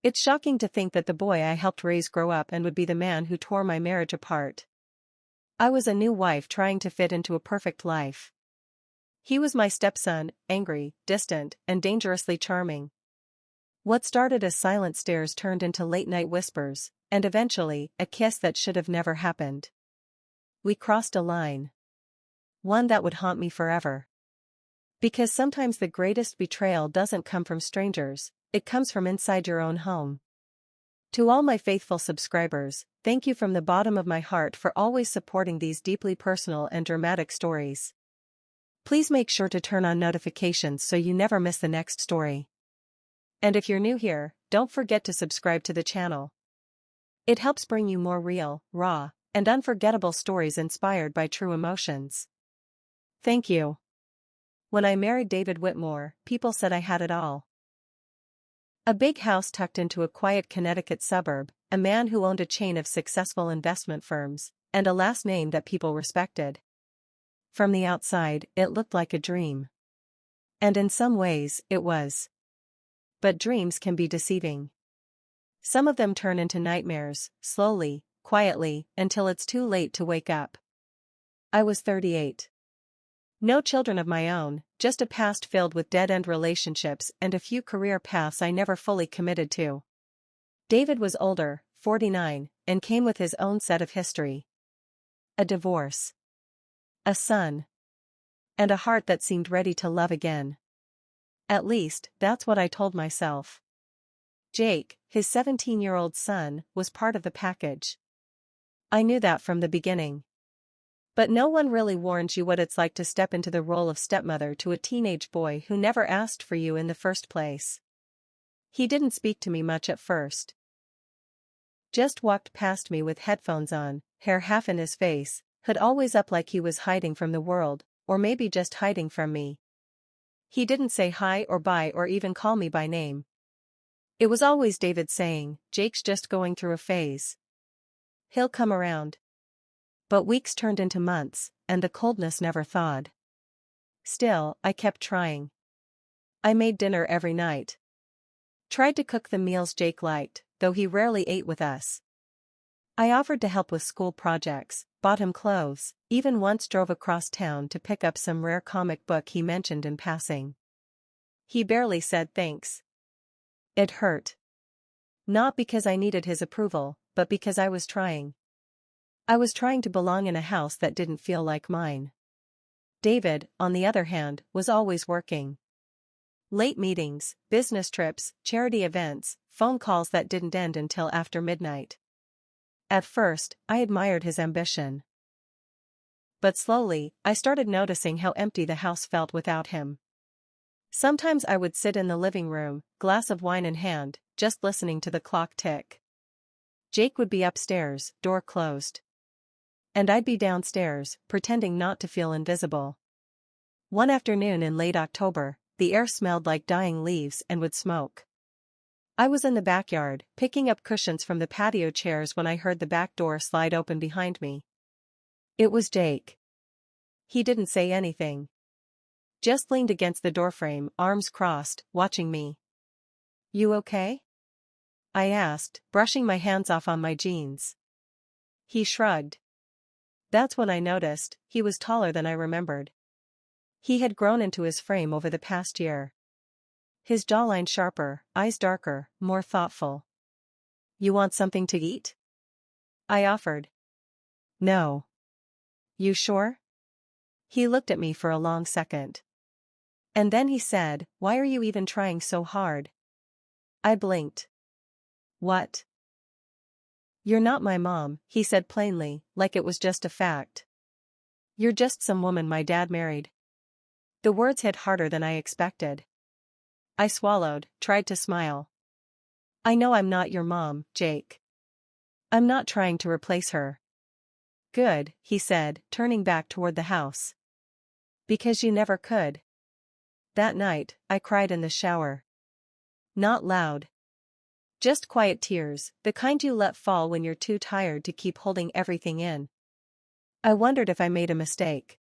It's shocking to think that the boy I helped raise grow up and would be the man who tore my marriage apart. I was a new wife trying to fit into a perfect life. He was my stepson, angry, distant, and dangerously charming. What started as silent stares turned into late-night whispers, and eventually, a kiss that should have never happened. We crossed a line. One that would haunt me forever. Because sometimes the greatest betrayal doesn't come from strangers, it comes from inside your own home. To all my faithful subscribers, thank you from the bottom of my heart for always supporting these deeply personal and dramatic stories. Please make sure to turn on notifications so you never miss the next story. And if you're new here, don't forget to subscribe to the channel. It helps bring you more real, raw, and unforgettable stories inspired by true emotions. Thank you. When I married David Whitmore, people said I had it all. A big house tucked into a quiet Connecticut suburb, a man who owned a chain of successful investment firms, and a last name that people respected. From the outside, it looked like a dream. And in some ways, it was. But dreams can be deceiving. Some of them turn into nightmares, slowly, quietly, until it's too late to wake up. I was 38. No children of my own, just a past filled with dead-end relationships and a few career paths I never fully committed to. David was older, 49, and came with his own set of history. A divorce. A son. And a heart that seemed ready to love again. At least, that's what I told myself. Jake, his 17-year-old son, was part of the package. I knew that from the beginning. But no one really warns you what it's like to step into the role of stepmother to a teenage boy who never asked for you in the first place. He didn't speak to me much at first. Just walked past me with headphones on, hair half in his face, hood always up like he was hiding from the world, or maybe just hiding from me. He didn't say hi or bye or even call me by name. It was always David saying, "Jake's just going through a phase. He'll come around." But weeks turned into months, and the coldness never thawed. Still, I kept trying. I made dinner every night. Tried to cook the meals Jake liked, though he rarely ate with us. I offered to help with school projects, bought him clothes, even once drove across town to pick up some rare comic book he mentioned in passing. He barely said thanks. It hurt. Not because I needed his approval, but because I was trying. I was trying to belong in a house that didn't feel like mine. David, on the other hand, was always working. Late meetings, business trips, charity events, phone calls that didn't end until after midnight. At first, I admired his ambition. But slowly, I started noticing how empty the house felt without him. Sometimes I would sit in the living room, glass of wine in hand, just listening to the clock tick. Jake would be upstairs, door closed. And I'd be downstairs, pretending not to feel invisible. One afternoon in late October, the air smelled like dying leaves and wood smoke. I was in the backyard, picking up cushions from the patio chairs when I heard the back door slide open behind me. It was Jake. He didn't say anything. Just leaned against the doorframe, arms crossed, watching me. "You okay?" I asked, brushing my hands off on my jeans. He shrugged. That's when I noticed, he was taller than I remembered. He had grown into his frame over the past year. His jawline sharper, eyes darker, more thoughtful. "You want something to eat?" I offered. "No." "You sure?" He looked at me for a long second. And then he said, "Why are you even trying so hard?" I blinked. "What?" "You're not my mom," he said plainly, like it was just a fact. "You're just some woman my dad married." The words hit harder than I expected. I swallowed, tried to smile. "I know I'm not your mom, Jake. I'm not trying to replace her." "Good," he said, turning back toward the house. "Because you never could." That night, I cried in the shower. Not loud. Just quiet tears, the kind you let fall when you're too tired to keep holding everything in. I wondered if I made a mistake.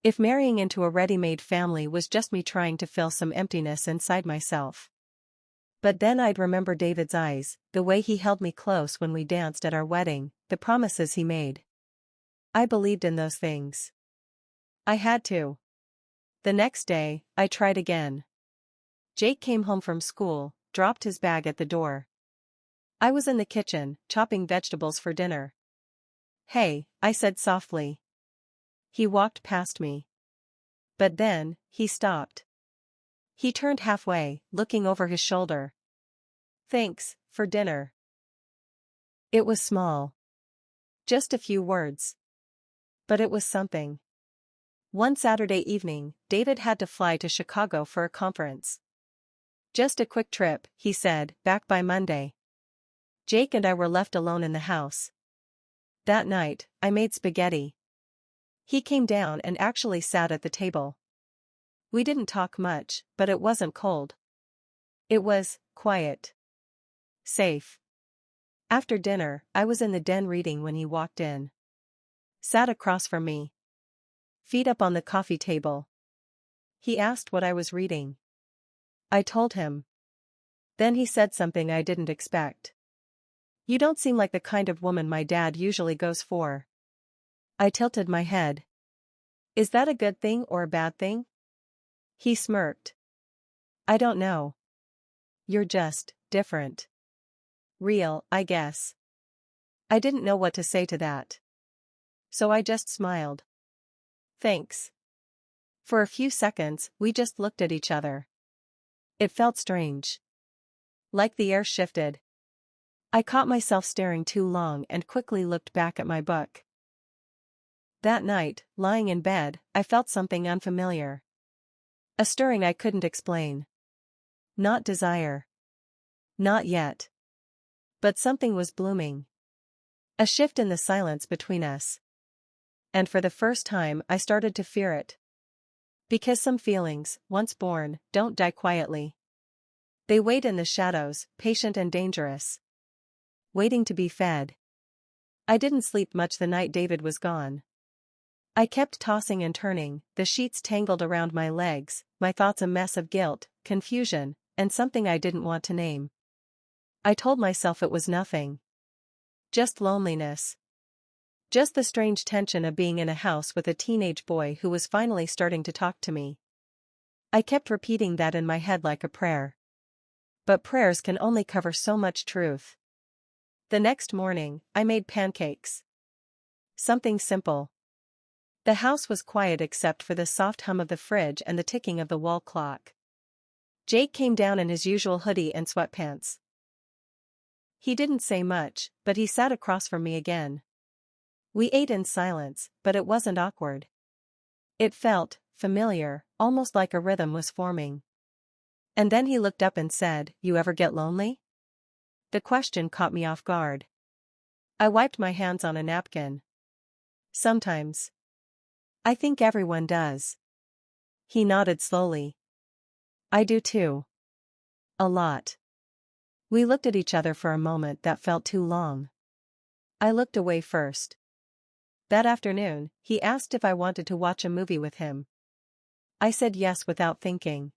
If marrying into a ready-made family was just me trying to fill some emptiness inside myself. But then I'd remember David's eyes, the way he held me close when we danced at our wedding, the promises he made. I believed in those things. I had to. The next day, I tried again. Jake came home from school, dropped his bag at the door. I was in the kitchen, chopping vegetables for dinner. "Hey," I said softly. He walked past me. But then, he stopped. He turned halfway, looking over his shoulder. "Thanks, for dinner." It was small. Just a few words. But it was something. One Saturday evening, David had to fly to Chicago for a conference. "Just a quick trip," he said, "back by Monday." Jake and I were left alone in the house. That night, I made spaghetti. He came down and actually sat at the table. We didn't talk much, but it wasn't cold. It was quiet. Safe. After dinner, I was in the den reading when he walked in. Sat across from me. Feet up on the coffee table. He asked what I was reading. I told him. Then he said something I didn't expect. "You don't seem like the kind of woman my dad usually goes for." I tilted my head. "Is that a good thing or a bad thing?" He smirked. "I don't know. You're just different. Real, I guess." I didn't know what to say to that. So I just smiled. "Thanks." For a few seconds, we just looked at each other. It felt strange. Like the air shifted. I caught myself staring too long and quickly looked back at my book. That night, lying in bed, I felt something unfamiliar. A stirring I couldn't explain. Not desire. Not yet. But something was blooming. A shift in the silence between us. And for the first time I started to fear it. Because some feelings, once born, don't die quietly. They wait in the shadows, patient and dangerous. Waiting to be fed. I didn't sleep much the night David was gone. I kept tossing and turning, the sheets tangled around my legs, my thoughts a mess of guilt, confusion, and something I didn't want to name. I told myself it was nothing. Just loneliness. Just the strange tension of being in a house with a teenage boy who was finally starting to talk to me. I kept repeating that in my head like a prayer. But prayers can only cover so much truth. The next morning, I made pancakes. Something simple. The house was quiet except for the soft hum of the fridge and the ticking of the wall clock. Jake came down in his usual hoodie and sweatpants. He didn't say much, but he sat across from me again. We ate in silence, but it wasn't awkward. It felt familiar, almost like a rhythm was forming. And then he looked up and said, "You ever get lonely?" The question caught me off guard. I wiped my hands on a napkin. "Sometimes. I think everyone does." He nodded slowly. "I do too. A lot." We looked at each other for a moment that felt too long. I looked away first. That afternoon, he asked if I wanted to watch a movie with him. I said yes without thinking.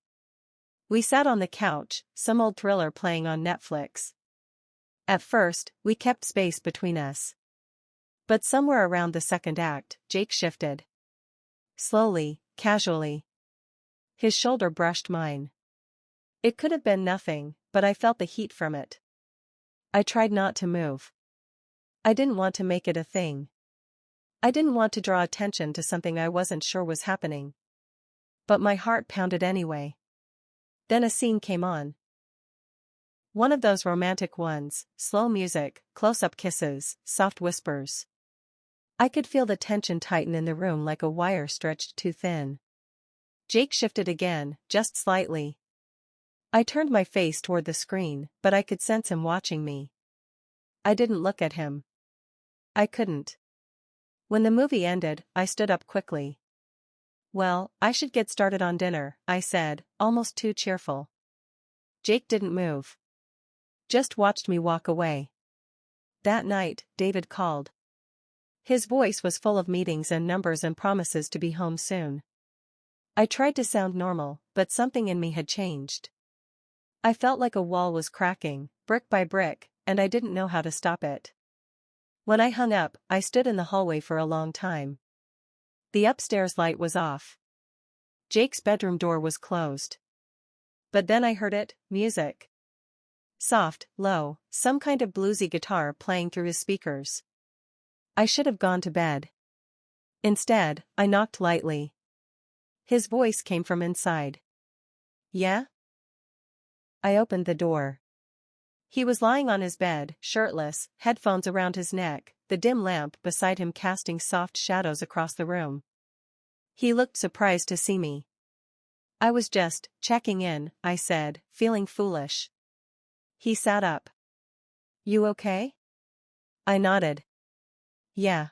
We sat on the couch, some old thriller playing on Netflix. At first, we kept space between us. But somewhere around the second act, Jake shifted. Slowly, casually. His shoulder brushed mine. It could have been nothing, but I felt the heat from it. I tried not to move. I didn't want to make it a thing. I didn't want to draw attention to something I wasn't sure was happening. But my heart pounded anyway. Then a scene came on. One of those romantic ones, slow music, close-up kisses, soft whispers. I could feel the tension tighten in the room like a wire stretched too thin. Jake shifted again, just slightly. I turned my face toward the screen, but I could sense him watching me. I didn't look at him. I couldn't. When the movie ended, I stood up quickly. "Well, I should get started on dinner," I said, almost too cheerful. Jake didn't move. Just watched me walk away. That night, David called. His voice was full of meetings and numbers and promises to be home soon. I tried to sound normal, but something in me had changed. I felt like a wall was cracking, brick by brick, and I didn't know how to stop it. When I hung up, I stood in the hallway for a long time. The upstairs light was off. Jake's bedroom door was closed. But then I heard it, music. Soft, low, some kind of bluesy guitar playing through his speakers. I should have gone to bed. Instead, I knocked lightly. His voice came from inside. Yeah? I opened the door. He was lying on his bed, shirtless, headphones around his neck, the dim lamp beside him casting soft shadows across the room. He looked surprised to see me. I was just checking in, I said, feeling foolish. He sat up. You okay? I nodded. Yeah.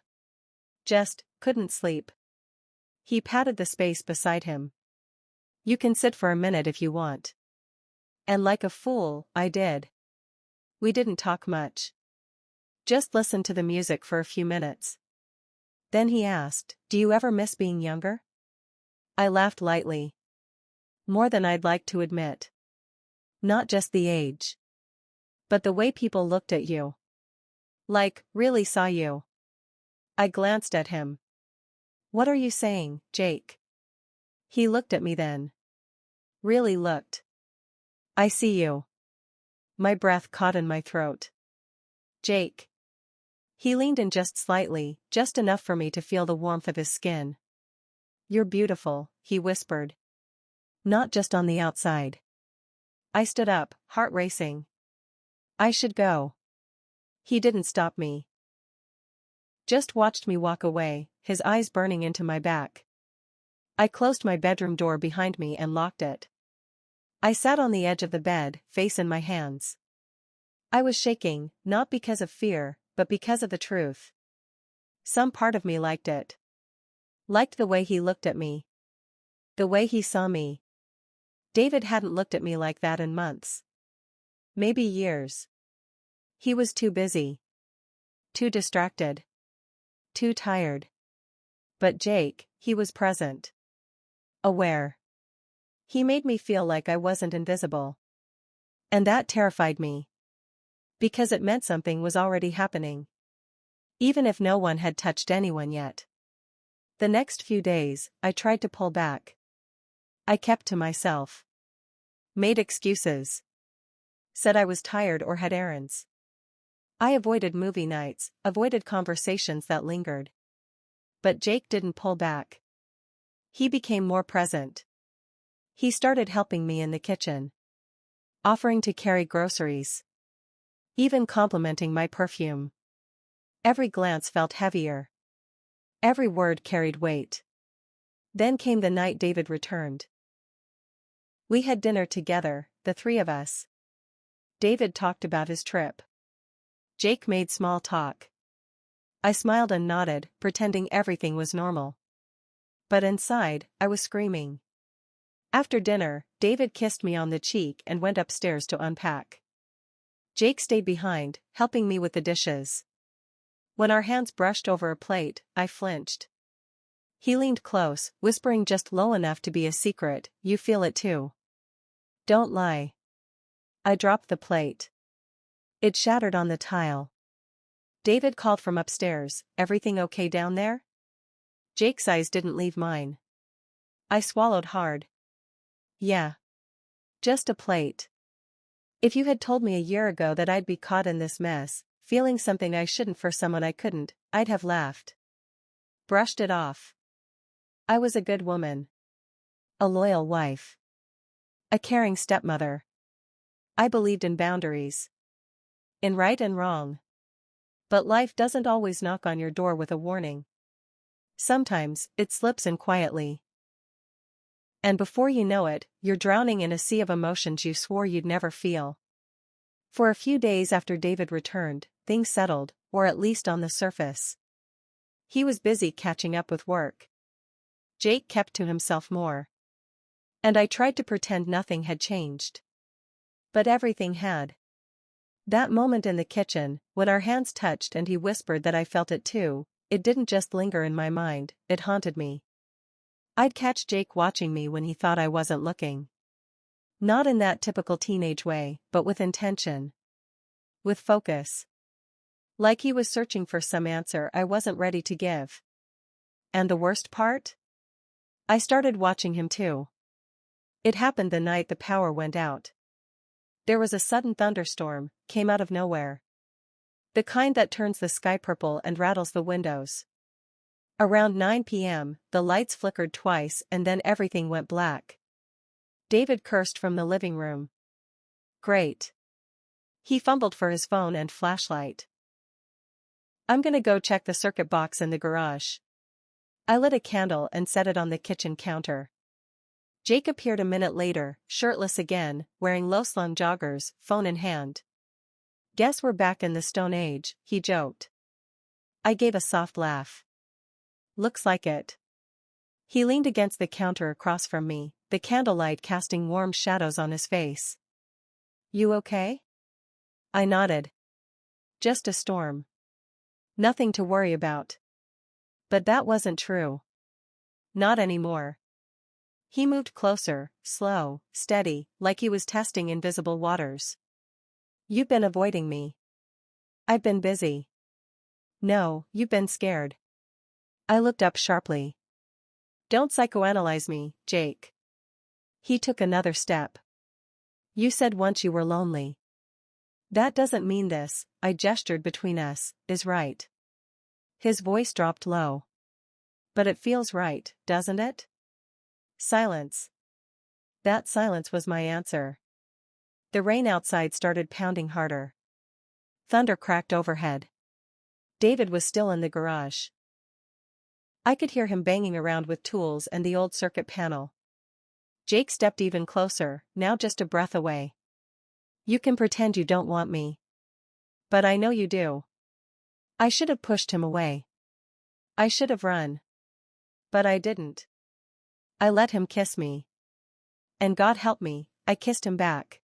Just couldn't sleep. He patted the space beside him. You can sit for a minute if you want. And like a fool, I did. We didn't talk much. Just listened to the music for a few minutes. Then he asked, do you ever miss being younger? I laughed lightly. More than I'd like to admit. Not just the age. But the way people looked at you. Like, really saw you. I glanced at him. What are you saying, Jake? He looked at me then. Really looked. I see you. My breath caught in my throat. Jake. He leaned in just slightly, just enough for me to feel the warmth of his skin. You're beautiful, he whispered. Not just on the outside. I stood up, heart racing. I should go. He didn't stop me. Just watched me walk away, his eyes burning into my back. I closed my bedroom door behind me and locked it. I sat on the edge of the bed, face in my hands. I was shaking, not because of fear, but because of the truth. Some part of me liked it. Liked the way he looked at me. The way he saw me. David hadn't looked at me like that in months. Maybe years. He was too busy. Too distracted. Too tired. But Jake, he was present. Aware. He made me feel like I wasn't invisible. And that terrified me. Because it meant something was already happening. Even if no one had touched anyone yet. The next few days, I tried to pull back. I kept to myself. Made excuses. Said I was tired or had errands. I avoided movie nights, avoided conversations that lingered. But Jake didn't pull back. He became more present. He started helping me in the kitchen. Offering to carry groceries. Even complimenting my perfume. Every glance felt heavier. Every word carried weight. Then came the night David returned. We had dinner together, the three of us. David talked about his trip. Jake made small talk. I smiled and nodded, pretending everything was normal. But inside, I was screaming. After dinner, David kissed me on the cheek and went upstairs to unpack. Jake stayed behind, helping me with the dishes. When our hands brushed over a plate, I flinched. He leaned close, whispering just low enough to be a secret, you feel it too. Don't lie. I dropped the plate. It shattered on the tile. David called from upstairs, everything okay down there? Jake's eyes didn't leave mine. I swallowed hard. Yeah. Just a plate. If you had told me a year ago that I'd be caught in this mess, feeling something I shouldn't for someone I couldn't, I'd have laughed. Brushed it off. I was a good woman. A loyal wife. A caring stepmother. I believed in boundaries. In right and wrong. But life doesn't always knock on your door with a warning. Sometimes, it slips in quietly. And before you know it, you're drowning in a sea of emotions you swore you'd never feel. For a few days after David returned, things settled, or at least on the surface. He was busy catching up with work. Jake kept to himself more. And I tried to pretend nothing had changed. But everything had. That moment in the kitchen, when our hands touched and he whispered that I felt it too, it didn't just linger in my mind, it haunted me. I'd catch Jake watching me when he thought I wasn't looking. Not in that typical teenage way, but with intention. With focus. Like he was searching for some answer I wasn't ready to give. And the worst part? I started watching him too. It happened the night the power went out. There was a sudden thunderstorm, came out of nowhere. The kind that turns the sky purple and rattles the windows. Around 9 p.m., the lights flickered twice and then everything went black. David cursed from the living room. Great. He fumbled for his phone and flashlight. I'm gonna go check the circuit box in the garage. I lit a candle and set it on the kitchen counter. Jake appeared a minute later, shirtless again, wearing low-slung joggers, phone in hand. Guess we're back in the Stone Age, he joked. I gave a soft laugh. Looks like it. He leaned against the counter across from me, the candlelight casting warm shadows on his face. You okay? I nodded. Just a storm. Nothing to worry about. But that wasn't true. Not anymore. He moved closer, slow, steady, like he was testing invisible waters. You've been avoiding me. I've been busy. No, you've been scared. I looked up sharply. Don't psychoanalyze me, Jake. He took another step. You said once you were lonely. That doesn't mean this, I gestured between us, is right. His voice dropped low. But it feels right, doesn't it? Silence. That silence was my answer. The rain outside started pounding harder. Thunder cracked overhead. David was still in the garage. I could hear him banging around with tools and the old circuit panel. Jake stepped even closer, now just a breath away. You can pretend you don't want me. But I know you do. I should have pushed him away. I should have run. But I didn't. I let him kiss me. And God help me, I kissed him back.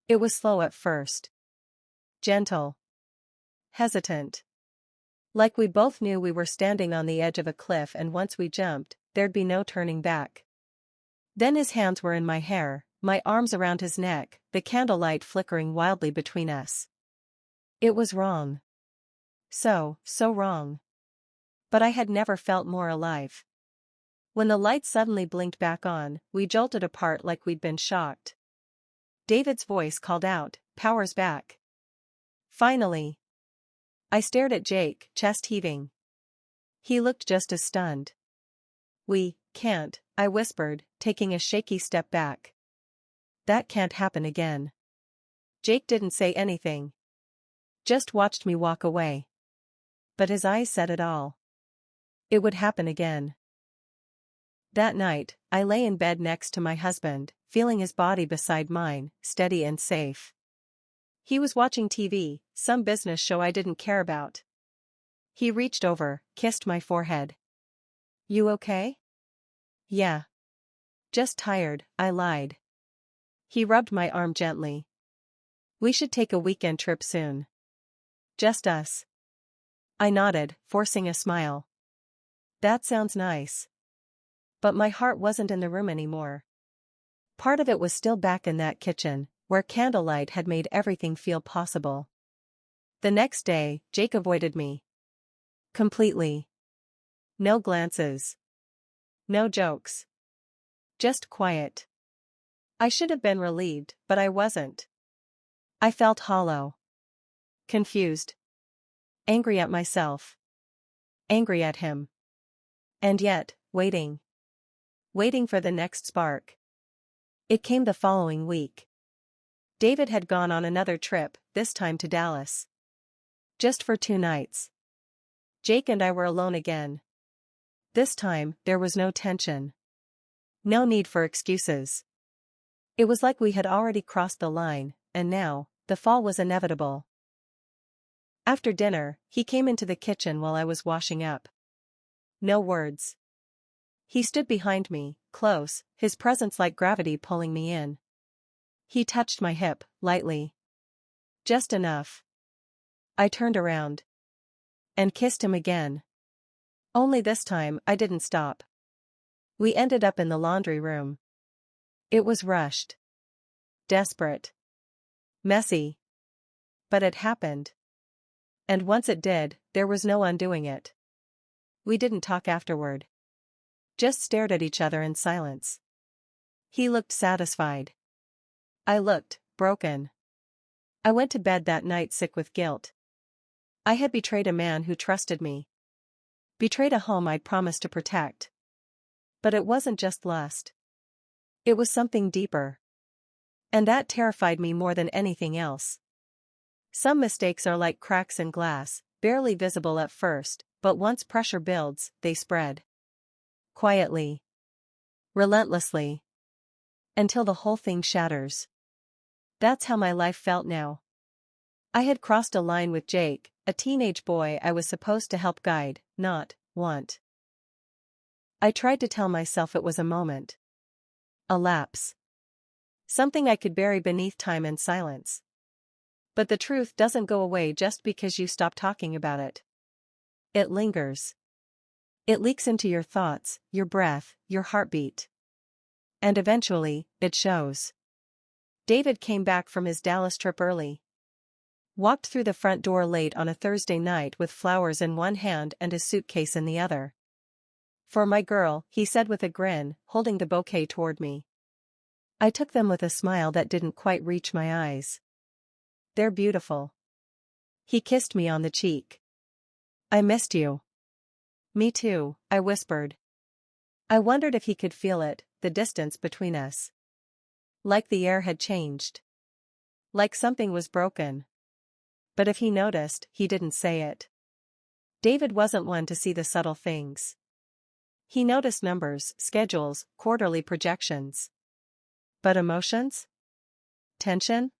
It was slow at first. Gentle. Hesitant. Like we both knew we were standing on the edge of a cliff and once we jumped, there'd be no turning back. Then his hands were in my hair, my arms around his neck, the candlelight flickering wildly between us. It was wrong. So wrong. But I had never felt more alive. When the light suddenly blinked back on, we jolted apart like we'd been shocked. David's voice called out, "Power's back." Finally. I stared at Jake, chest heaving. He looked just as stunned. We can't, I whispered, taking a shaky step back. That can't happen again. Jake didn't say anything. Just watched me walk away. But his eyes said it all. It would happen again. That night, I lay in bed next to my husband, feeling his body beside mine, steady and safe. He was watching TV, some business show I didn't care about. He reached over, kissed my forehead. You okay? Yeah. Just tired, I lied. He rubbed my arm gently. We should take a weekend trip soon. Just us. I nodded, forcing a smile. That sounds nice. But my heart wasn't in the room anymore. Part of it was still back in that kitchen, where candlelight had made everything feel possible. The next day, Jake avoided me. Completely. No glances. No jokes. Just quiet. I should have been relieved, but I wasn't. I felt hollow. Confused. Angry at myself. Angry at him. And yet, waiting. Waiting for the next spark. It came the following week. David had gone on another trip, this time to Dallas. Just for 2 nights. Jake and I were alone again. This time, there was no tension. No need for excuses. It was like we had already crossed the line, and now, the fall was inevitable. After dinner, he came into the kitchen while I was washing up. No words. He stood behind me, close, his presence like gravity pulling me in. He touched my hip, lightly. Just enough. I turned around. And kissed him again. Only this time, I didn't stop. We ended up in the laundry room. It was rushed. Desperate. Messy. But it happened. And once it did, there was no undoing it. We didn't talk afterward. Just stared at each other in silence. He looked satisfied. I looked broken. I went to bed that night sick with guilt. I had betrayed a man who trusted me. Betrayed a home I'd promised to protect. But it wasn't just lust. It was something deeper. And that terrified me more than anything else. Some mistakes are like cracks in glass, barely visible at first, but once pressure builds, they spread. Quietly. Relentlessly. Until the whole thing shatters. That's how my life felt now. I had crossed a line with Jake, a teenage boy I was supposed to help guide, not want. I tried to tell myself it was a moment. A lapse. Something I could bury beneath time and silence. But the truth doesn't go away just because you stop talking about it. It lingers. It leaks into your thoughts, your breath, your heartbeat. And eventually, it shows. David came back from his Dallas trip early. Walked through the front door late on a Thursday night with flowers in one hand and his suitcase in the other. "For my girl," he said with a grin, holding the bouquet toward me. I took them with a smile that didn't quite reach my eyes. "They're beautiful." He kissed me on the cheek. "I missed you." "Me too," I whispered. I wondered if he could feel it, the distance between us. Like the air had changed. Like something was broken. But if he noticed, he didn't say it. David wasn't one to see the subtle things. He noticed numbers, schedules, quarterly projections. But emotions? Tension?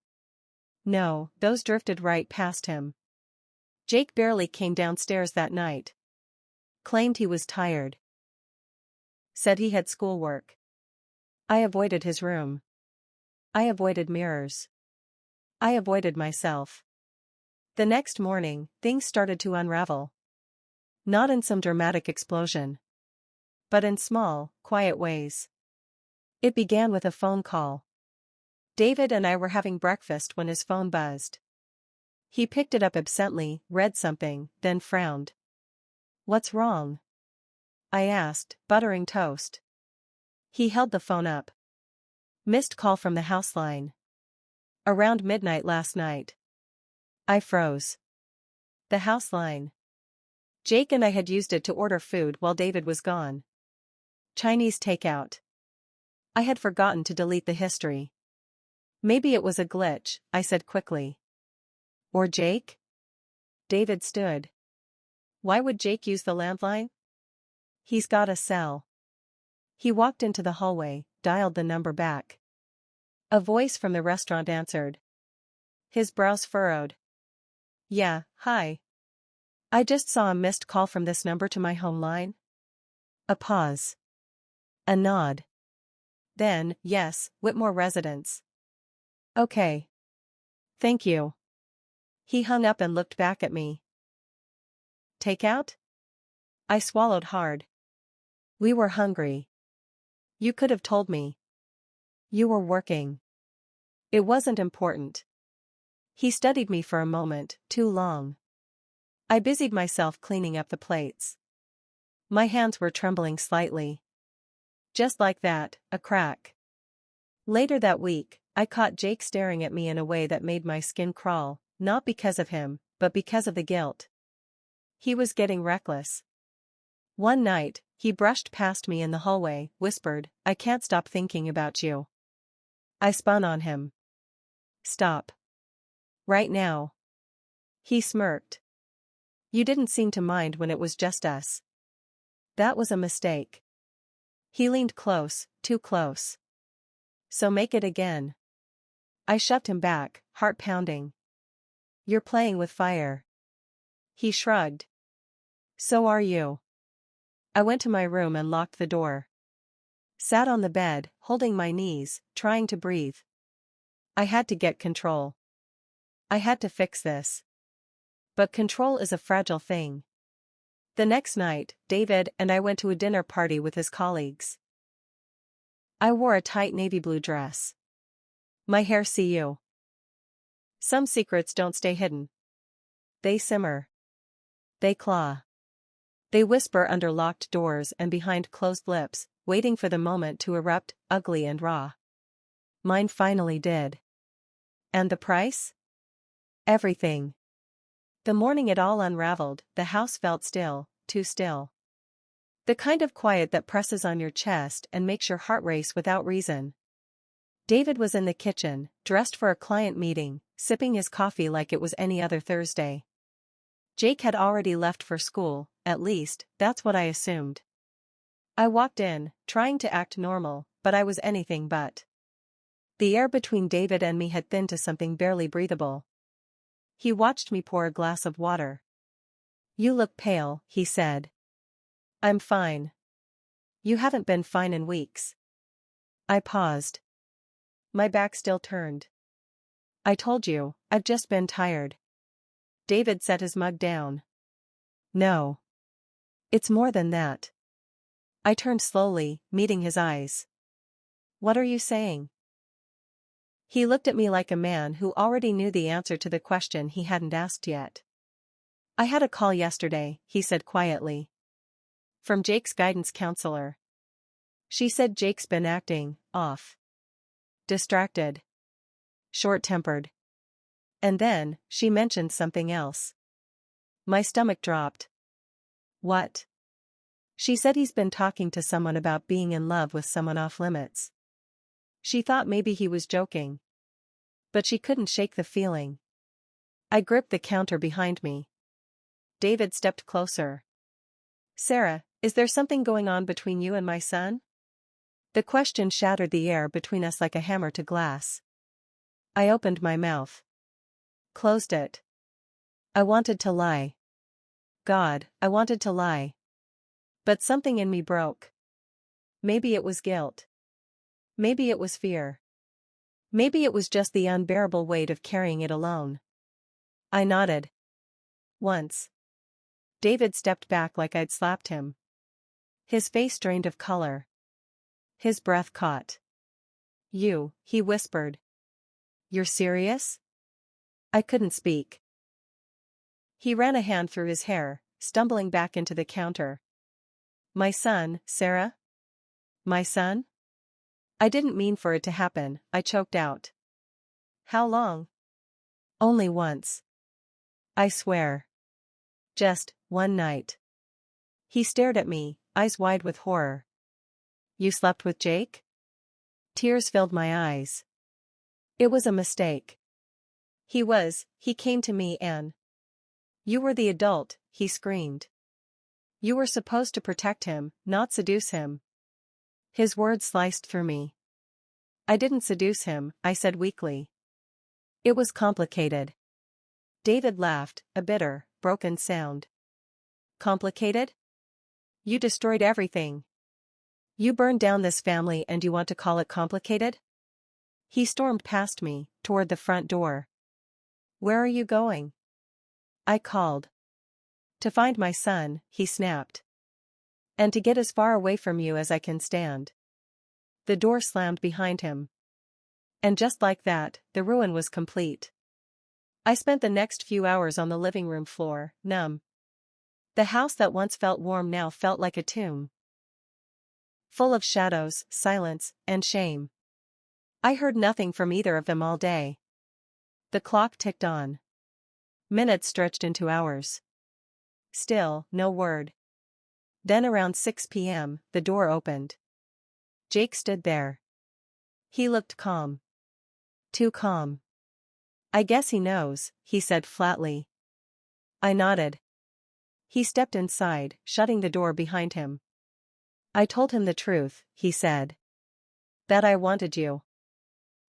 No, those drifted right past him. Jake barely came downstairs that night. Claimed he was tired. Said he had schoolwork. I avoided his room. I avoided mirrors. I avoided myself. The next morning, things started to unravel. Not in some dramatic explosion. But in small, quiet ways. It began with a phone call. David and I were having breakfast when his phone buzzed. He picked it up absently, read something, then frowned. "What's wrong?" I asked, buttering toast. He held the phone up. "Missed call from the house line. Around midnight last night." I froze. The house line. Jake and I had used it to order food while David was gone. Chinese takeout. I had forgotten to delete the history. "Maybe it was a glitch," I said quickly. "Or Jake?" David stood. "Why would Jake use the landline?" "He's got a cell." He walked into the hallway, dialed the number back. A voice from the restaurant answered. His brows furrowed. "Yeah, hi. I just saw a missed call from this number to my home line." A pause. A nod. Then, "Yes, Whitmore residence." "Okay. Thank you." He hung up and looked back at me. "Takeout?" I swallowed hard. "We were hungry. You could have told me. You were working. It wasn't important." He studied me for a moment, too long. I busied myself cleaning up the plates. My hands were trembling slightly. Just like that, a crack. Later that week, I caught Jake staring at me in a way that made my skin crawl, not because of him, but because of the guilt. He was getting reckless. One night, he brushed past me in the hallway, whispered, "I can't stop thinking about you." I spun on him. "Stop. Right now." He smirked. "You didn't seem to mind when it was just us." "That was a mistake." He leaned close, too close. "So make it again." I shoved him back, heart pounding. "You're playing with fire." He shrugged. "So are you." I went to my room and locked the door. Sat on the bed, holding my knees, trying to breathe. I had to get control. I had to fix this. But control is a fragile thing. The next night, David and I went to a dinner party with his colleagues. I wore a tight navy blue dress. My hair see you. Some secrets don't stay hidden. They simmer. They claw. They whisper under locked doors and behind closed lips, waiting for the moment to erupt, ugly and raw. Mine finally did. And the price? Everything. The morning it all unraveled, the house felt still, too still. The kind of quiet that presses on your chest and makes your heart race without reason. David was in the kitchen, dressed for a client meeting, sipping his coffee like it was any other Thursday. Jake had already left for school, at least, that's what I assumed. I walked in, trying to act normal, but I was anything but. The air between David and me had thinned to something barely breathable. He watched me pour a glass of water. "You look pale," he said. "I'm fine." "You haven't been fine in weeks." I paused. My back still turned. "I told you, I've just been tired." David set his mug down. "No. It's more than that." I turned slowly, meeting his eyes. "What are you saying?" He looked at me like a man who already knew the answer to the question he hadn't asked yet. "I had a call yesterday," he said quietly. "From Jake's guidance counselor. She said Jake's been acting off. Distracted. Short-tempered. And then, she mentioned something else." My stomach dropped. "What?" "She said he's been talking to someone about being in love with someone off limits." She thought maybe he was joking. But she couldn't shake the feeling. I gripped the counter behind me. David stepped closer. "Sarah, is there something going on between you and my son?" The question shattered the air between us like a hammer to glass. I opened my mouth. Closed it. I wanted to lie. God, I wanted to lie. But something in me broke. Maybe it was guilt. Maybe it was fear. Maybe it was just the unbearable weight of carrying it alone. I nodded. Once. David stepped back like I'd slapped him. His face drained of color. His breath caught. "You," he whispered. "You're serious?" I couldn't speak. He ran a hand through his hair, stumbling back into the counter. "My son, Sarah? My son?" "I didn't mean for it to happen," I choked out. "How long?" "Only once. I swear. Just one night." He stared at me, eyes wide with horror. "You slept with Jake?" Tears filled my eyes. "It was a mistake. He came to me and—" "You were the adult," he screamed. "You were supposed to protect him, not seduce him." His words sliced through me. "I didn't seduce him," I said weakly. "It was complicated." David laughed, a bitter, broken sound. "Complicated? You destroyed everything. You burned down this family and you want to call it complicated?" He stormed past me, toward the front door. "Where are you going?" I called. "To find my son," he snapped. "And to get as far away from you as I can stand." The door slammed behind him. And just like that, the ruin was complete. I spent the next few hours on the living room floor, numb. The house that once felt warm now felt like a tomb. Full of shadows, silence, and shame. I heard nothing from either of them all day. The clock ticked on. Minutes stretched into hours. Still, no word. Then around 6 p.m., the door opened. Jake stood there. He looked calm. Too calm. "I guess he knows," he said flatly. I nodded. He stepped inside, shutting the door behind him. "I told him the truth," he said. "That I wanted you.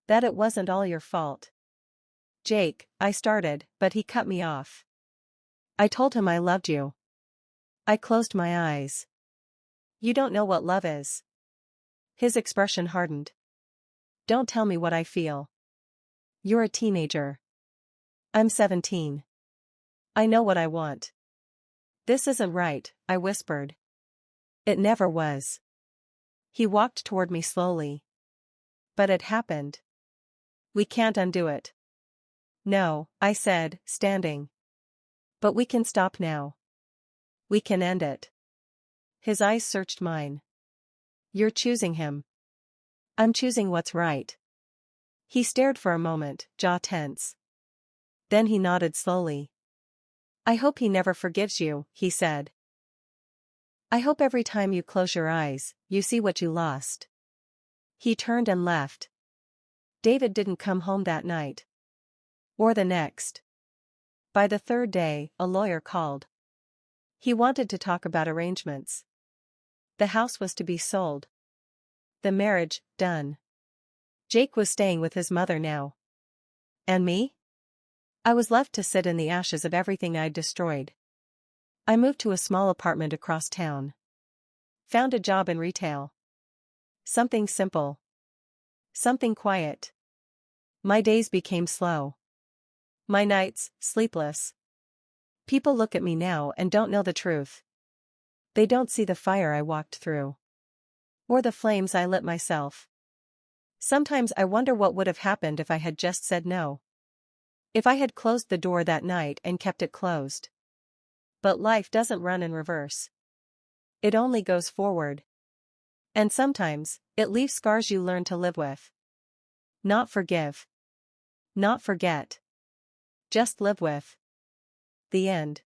That it wasn't all your fault." "Jake," I started, but he cut me off. "I told him I loved you." I closed my eyes. "You don't know what love is." His expression hardened. "Don't tell me what I feel. You're a teenager. I'm 17. I know what I want." "This isn't right," I whispered. "It never was." He walked toward me slowly. "But it happened." We can't undo it. No, I said, standing. But we can stop now. We can end it. His eyes searched mine. You're choosing him. I'm choosing what's right. He stared for a moment, jaw tense. Then he nodded slowly. I hope he never forgives you, he said. I hope every time you close your eyes, you see what you lost. He turned and left. David didn't come home that night. Or the next. By the third day, a lawyer called. He wanted to talk about arrangements. The house was to be sold. The marriage, done. Jake was staying with his mother now. And me? I was left to sit in the ashes of everything I'd destroyed. I moved to a small apartment across town. Found a job in retail. Something simple. Something quiet. My days became slow. My nights, sleepless. People look at me now and don't know the truth. They don't see the fire I walked through. Or the flames I lit myself. Sometimes I wonder what would have happened if I had just said no. If I had closed the door that night and kept it closed. But life doesn't run in reverse. It only goes forward. And sometimes, it leaves scars you learn to live with. Not forgive. Not forget. Just live with. The end.